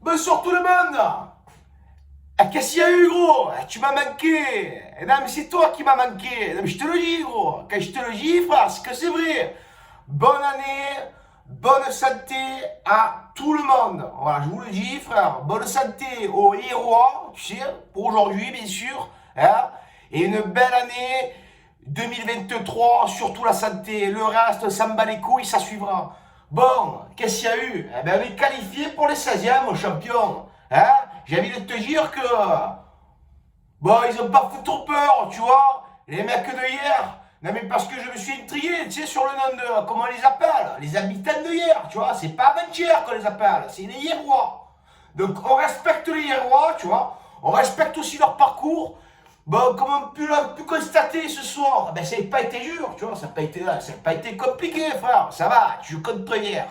Bonsoir tout le monde. Qu'est-ce qu'il y a eu, gros? Tu m'as manqué. Non, mais c'est toi qui m'as manqué. Non, mais je te le dis, gros. Quand je te le dis, frère, c'est que c'est vrai. Bonne année, bonne santé à tout le monde. Voilà, je vous le dis, frère. Bonne santé aux héros, tu sais, pour aujourd'hui, bien sûr. Hein, et une belle année 2023, surtout la santé. Le reste, ça me bat les couilles, ça suivra. Bon, qu'est-ce qu'il y a eu? Eh ben, on est qualifié pour les 16e, champion. Hein? J'ai envie de te dire que... Bon, ils ont pas foutu trop peur, tu vois. Les mecs de hier. Non, mais parce que je me suis intrigué, tu sais, sur le nom de... Comment on les appelle? Les habitants de hier, tu vois. C'est pas avant-hier qu'on les appelle, c'est les Hierois. Donc, on respecte les Hierois, tu vois. On respecte aussi leur parcours. Bon, comme on a pu constater ce soir, ben ça n'a pas été dur, tu vois, ça n'a pas été compliqué, frère, ça va, tu joues contre hier.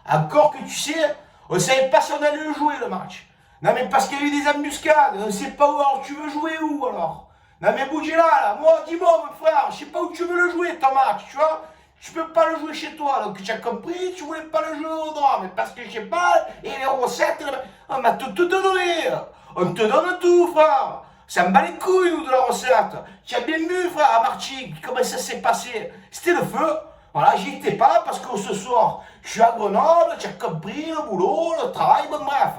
Encore que tu sais, on ne savait pas si on allait le jouer le match. Non mais parce qu'il y a eu des embuscades, on ne sait pas où, alors tu veux jouer où alors? Non mais Bougela, là, moi, dis-moi mon frère, je sais pas où tu veux le jouer ton match, tu vois. Tu peux pas le jouer chez toi, donc tu as compris, tu voulais pas le jouer au droit, mais parce que je sais pas, et les recettes, on m'a tout donné, on te donne tout, frère. Ça me bat les couilles, nous, de la recette. Tu as bien vu, frère, à Martigues, comment ça s'est passé. C'était le feu. Voilà, j'y étais pas parce que ce soir, je suis à Grenoble, tu as compris, le boulot, le travail, bon bref.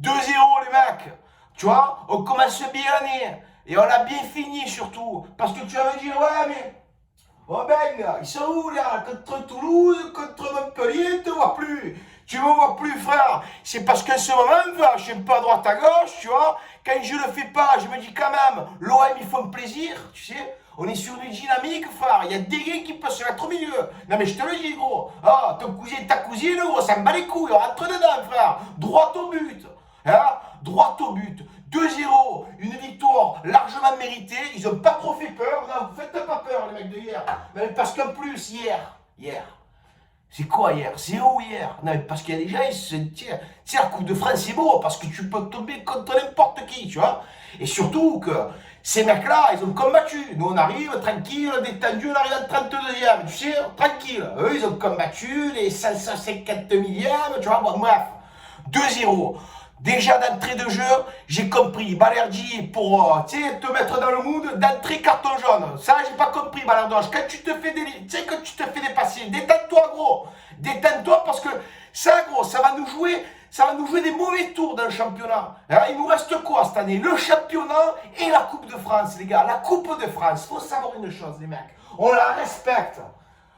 2-0, les mecs. Tu vois, on commence bien l'année. Et on a bien fini, surtout. Parce que tu vas me dire, ouais, mais... Oh ben, ils sont où, là? Contre Toulouse, contre Montpellier, je ne te vois plus. Tu me vois plus, frère. C'est parce qu'en ce moment, je suis un peu à droite, à gauche, tu vois. Quand je le fais pas, je me dis quand même, l'OM, ils font plaisir, tu sais. On est sur une dynamique, frère. Il y a des gars qui peuvent se mettre au milieu. Non, mais je te le dis, gros. Ah, ton cousin, ta cousine, gros, ça me bat les couilles. On rentre dedans, frère. Droit au but. Hein? Droit au but. 2-0, une victoire largement méritée. Ils n'ont pas trop fait peur. Non, vous faites pas peur, les mecs de hier. Mais parce qu'en plus, hier, c'est quoi hier? C'est où hier? Non, mais parce qu'il y a des gens, ils se tiens, la Coupe de France, c'est beau, parce que tu peux tomber contre n'importe qui, tu vois. Et surtout que ces mecs-là, ils ont combattu. Nous, on arrive tranquille, détendu, on arrive en 32e, tu sais, tranquille. Eux, ils ont combattu les 550 millièmes, tu vois, bon, bref. 2-0. Déjà d'entrée de jeu, j'ai compris. Balerdi, pour te mettre dans le mood, d'entrée carton jaune. Ça, j'ai pas compris, Balerdoche. Quand tu te fais quand tu te fais dépasser, détends-toi, gros. Détends-toi parce que ça, gros, ça va nous jouer des mauvais tours dans le championnat. Hein, il nous reste quoi cette année? Le championnat et la Coupe de France, les gars. La Coupe de France. Faut savoir une chose, les mecs. On la respecte.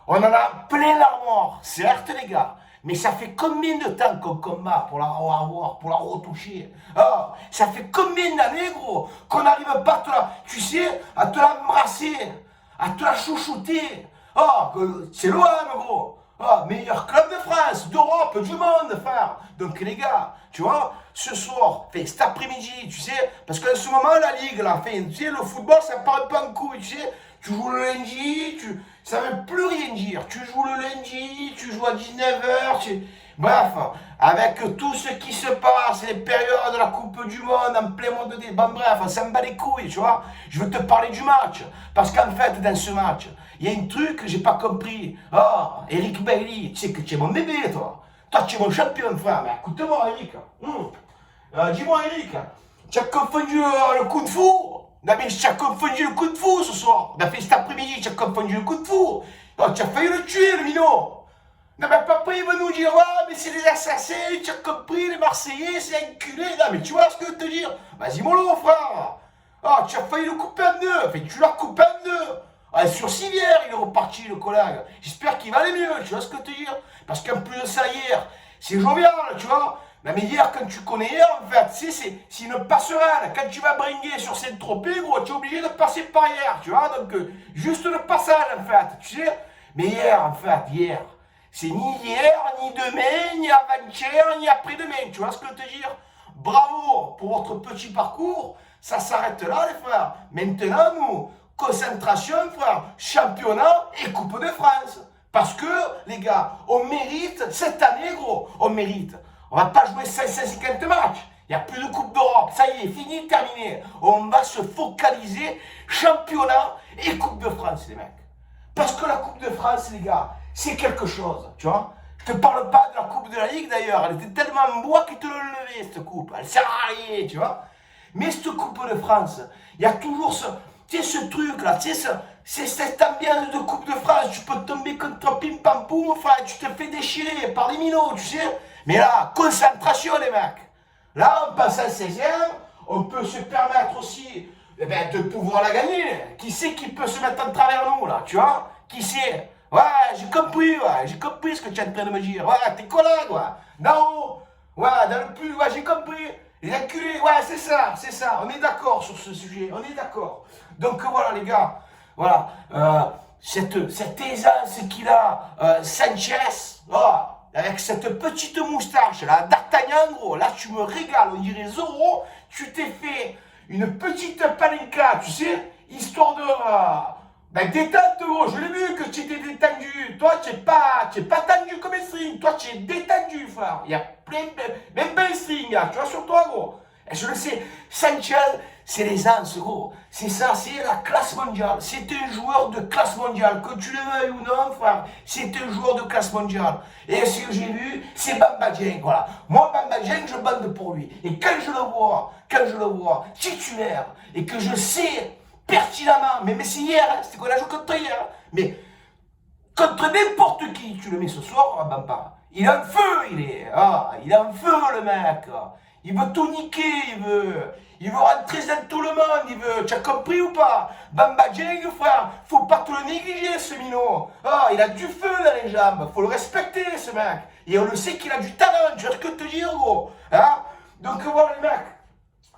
On en a plein l'armoire. Certes, les gars. Mais ça fait combien de temps qu'on combat pour la revoir, pour la retoucher? Ah, ça fait combien d'années, gros, qu'on n'arrive pas à te la, tu sais, à te l'embrasser, à te la chouchouter? Ah, c'est l'OM, gros. Ah, meilleur club de France, d'Europe, du monde, frère. Donc, les gars, tu vois, ce soir, enfin, cet après-midi, tu sais, parce qu'en ce moment, la Ligue, là, enfin, tu sais, le football, ça part pas en couille, tu sais. Tu joues le lundi, ça ne veut plus rien dire. Tu joues le lundi, tu joues à 19h, bref, avec tout ce qui se passe, les périodes de la Coupe du Monde, en plein monde de bon, bref, ça me bat les couilles, tu vois. Je veux te parler du match, parce qu'en fait, dans ce match, il y a un truc que j'ai pas compris. Ah, Eric Bailly, tu sais que tu es mon bébé, toi. Toi, tu es mon champion, frère. Mais écoute-moi, Eric. Dis-moi, Eric, tu as confondu le coup de fou? Non mais tu as confondu le coup de fou ce soir. On a fait cet après-midi, tu as confondu le coup de fou. Oh, tu as failli le tuer, le minot. Non mais papa, il va nous dire, ouais, mais c'est des assassins, tu as compris, les Marseillais, c'est enculé. Non mais tu vois ce que je veux te dire? Vas-y, mollo, frère. Ah, tu as failli le couper en deux. Enfin, tu l'as coupé en deux. Ah, sur civière, il est reparti, le collègue. J'espère qu'il va aller mieux, tu vois ce que je veux te dire? Parce qu'en plus de ça, hier, c'est jovial, tu vois. Non mais hier, quand tu connais hier, en fait, c'est une passerelle. Quand tu vas bringuer sur Saint-Tropez, gros, tu es obligé de passer par hier, tu vois. Donc, juste le passage, en fait, tu sais. Mais hier, en fait, c'est ni hier, ni demain, ni avant-hier, ni après-demain, tu vois ce que je veux te dire? Bravo pour votre petit parcours, ça s'arrête là, les frères. Maintenant, nous, concentration, frère, championnat et Coupe de France. Parce que, les gars, on mérite, cette année, gros, on mérite. On va pas jouer 550 matchs. Il n'y a plus de Coupe d'Europe. Ça y est, fini, terminé. On va se focaliser championnat et Coupe de France, les mecs. Parce que la Coupe de France, les gars, c'est quelque chose. Tu vois? Je Je te parle pas de la Coupe de la Ligue d'ailleurs, elle était tellement en bois qu'ils te l'ont levée cette coupe, elle sert à rien, tu vois. Mais cette Coupe de France, il y a toujours ce truc là, c'est cette ambiance de Coupe de France, tu peux tomber contre Pim Pam Poum, enfin, tu te fais déchirer par les minots, tu sais. Mais là, concentration les mecs. Là, on passe à 16e, on peut se permettre aussi de pouvoir la gagner. Qui c'est qui peut se mettre en travers nous là, tu vois? Qui c'est? Ouais, j'ai compris ce que tu es en train de me dire. Ouais, tes collègues, ouais. D'en haut, ouais, dans le plus, ouais, j'ai compris. Les enculés, ouais, c'est ça. On est d'accord sur ce sujet, on est d'accord. Donc voilà, les gars, voilà, cette aisance qu'il a, Sanchez, oh, avec cette petite moustache, là, d'Artagnan, gros, là, tu me régales, on dirait Zorro, tu t'es fait une petite panenka, tu sais, histoire de... ben détente, gros, je l'ai vu que tu étais détendu. Toi, tu n'es pas tendu comme un string. Toi, tu es détendu, frère. Il y a plein de... Même pas un string, là. Tu vois, sur toi, gros. Et je le sais. Sanchez, c'est l'aisance, gros. C'est ça, c'est la classe mondiale. C'est un joueur de classe mondiale. Que tu le veuilles ou non, frère, c'est un joueur de classe mondiale. Et ce que j'ai vu, c'est Bamba Dieng, voilà. Moi, Bamba Dieng, je bande pour lui. Et quand je le vois titulaire, et que je sais... pertinemment, mais c'est hier, hein, c'était qu'on a joué contre hier, hein. Mais contre n'importe qui, tu le mets ce soir, Bamba, il est en feu, il est en feu le mec, il veut tout niquer, il veut rentrer dans tout le monde, tu as compris ou pas? Bamba Dieng, frère, faut pas te le négliger ce minot, il a du feu dans les jambes, faut le respecter ce mec, et on le sait qu'il a du talent, tu vois ce que te dire gros, hein? Donc voilà les mecs.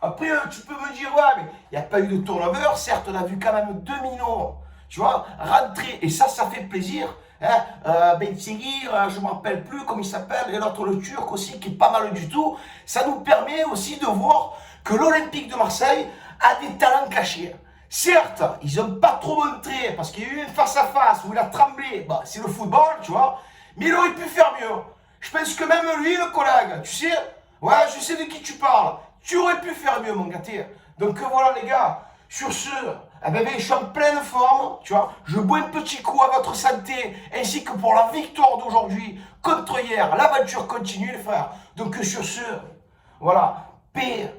Après, tu peux me dire, ouais, mais il n'y a pas eu de turnover. Certes, on a vu quand même 2 millions, tu vois, rentrer. Et ça fait plaisir. Hein. Ben Seguir, je ne me rappelle plus comment il s'appelle. Et l'autre, le Turc aussi, qui est pas mal du tout. Ça nous permet aussi de voir que l'Olympique de Marseille a des talents cachés. Certes, ils n'ont pas trop montré, parce qu'il y a eu une face-à-face où il a tremblé. Bah, c'est le football, tu vois. Mais il aurait pu faire mieux. Je pense que même lui, le collègue, tu sais, ouais, je sais de qui tu parles. Tu aurais pu faire mieux, mon gâté. Donc voilà, les gars. Sur ce, je suis en pleine forme, tu vois. Je bois un petit coup à votre santé, ainsi que pour la victoire d'aujourd'hui contre hier. L'aventure continue, les frères. Donc sur ce, voilà, paix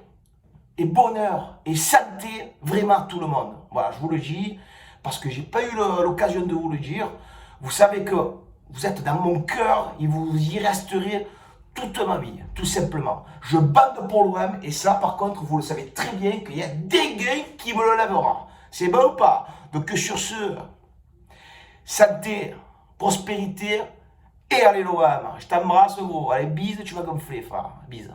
et bonheur et santé, vraiment à tout le monde. Voilà, je vous le dis, parce que j'ai pas eu l'occasion de vous le dire. Vous savez que vous êtes dans mon cœur et vous y resterez toute ma vie, tout simplement. Je bande pour l'OM et ça, par contre, vous le savez très bien qu'il y a des gars qui me le lèveront. C'est bon ou pas? Donc sur ce, santé, prospérité et allez l'OM. Je t'embrasse gros. Allez, bise, tu vas gonfler, frère. Bise.